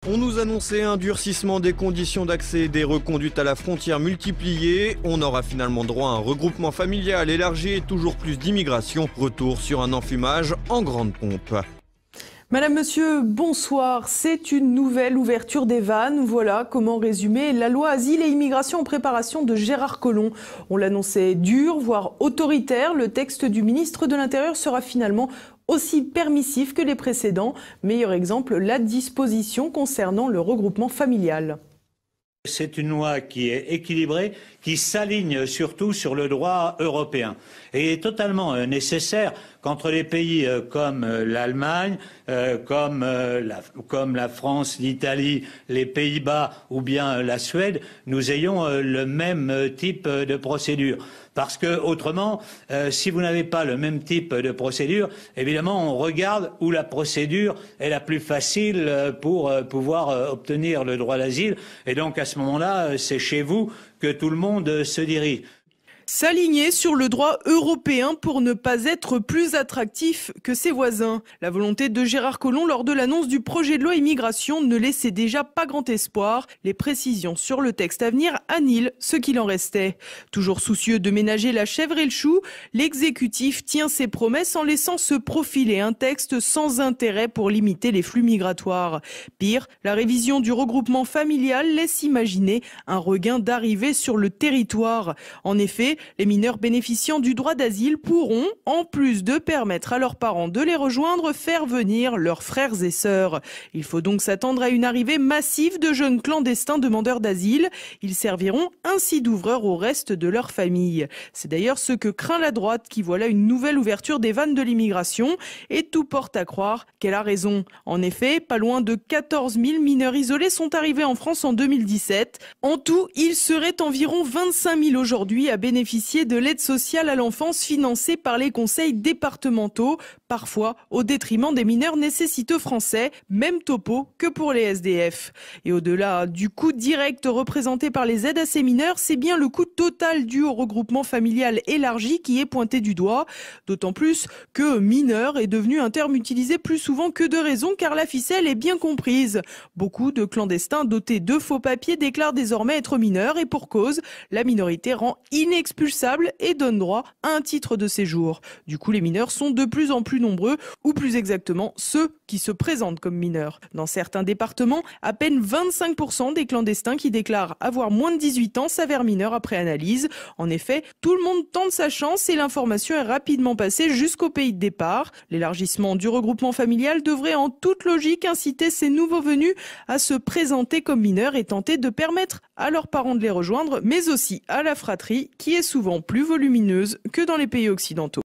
On nous annonçait un durcissement des conditions d'accès et des reconduites à la frontière multipliées. On aura finalement droit à un regroupement familial élargi et toujours plus d'immigration. Retour sur un enfumage en grande pompe. Madame, monsieur, bonsoir. C'est une nouvelle ouverture des vannes. Voilà comment résumer la loi Asile et Immigration en préparation de Gérard Collomb. On l'annonçait dur, voire autoritaire. Le texte du ministre de l'Intérieur sera finalement aussi permissif que les précédents. Meilleur exemple, la disposition concernant le regroupement familial. C'est une loi qui est équilibrée, qui s'aligne surtout sur le droit européen et est totalement nécessaire qu'entre les pays comme l'Allemagne, comme la France, l'Italie, les Pays-Bas ou bien la Suède, nous ayons le même type de procédure. Parce que autrement, si vous n'avez pas le même type de procédure, évidemment, on regarde où la procédure est la plus facile pour pouvoir obtenir le droit d'asile. Et donc, à ce moment-là, c'est chez vous que tout le monde se dirige. S'aligner sur le droit européen pour ne pas être plus attractif que ses voisins. La volonté de Gérard Collomb lors de l'annonce du projet de loi immigration ne laissait déjà pas grand espoir. Les précisions sur le texte à venir annihilent ce qu'il en restait. Toujours soucieux de ménager la chèvre et le chou, l'exécutif tient ses promesses en laissant se profiler un texte sans intérêt pour limiter les flux migratoires. Pire, la révision du regroupement familial laisse imaginer un regain d'arrivée sur le territoire. En effet, les mineurs bénéficiant du droit d'asile pourront, en plus de permettre à leurs parents de les rejoindre, faire venir leurs frères et sœurs. Il faut donc s'attendre à une arrivée massive de jeunes clandestins demandeurs d'asile. Ils serviront ainsi d'ouvreurs au reste de leur famille. C'est d'ailleurs ce que craint la droite qui voit là une nouvelle ouverture des vannes de l'immigration et tout porte à croire qu'elle a raison. En effet, pas loin de 14 000 mineurs isolés sont arrivés en France en 2017. En tout, il serait environ 25 000 aujourd'hui à bénéficier de l'aide sociale à l'enfance financée par les conseils départementaux, parfois au détriment des mineurs nécessiteux français, même topo que pour les SDF. Et au-delà du coût direct représenté par les aides à ces mineurs, c'est bien le coût total dû au regroupement familial élargi qui est pointé du doigt, d'autant plus que mineur est devenu un terme utilisé plus souvent que de raison car la ficelle est bien comprise. Beaucoup de clandestins dotés de faux papiers déclarent désormais être mineurs et pour cause, la minorité rend inexpulsable et donne droit à un titre de séjour. Du coup, les mineurs sont de plus en plus nombreux, ou plus exactement ceux qui se présentent comme mineurs. Dans certains départements, à peine 25% des clandestins qui déclarent avoir moins de 18 ans s'avèrent mineurs après analyse. En effet, tout le monde tente sa chance et l'information est rapidement passée jusqu'au pays de départ. L'élargissement du regroupement familial devrait en toute logique inciter ces nouveaux venus à se présenter comme mineurs et tenter de permettre à leurs parents de les rejoindre, mais aussi à la fratrie qui est souvent plus volumineuse que dans les pays occidentaux.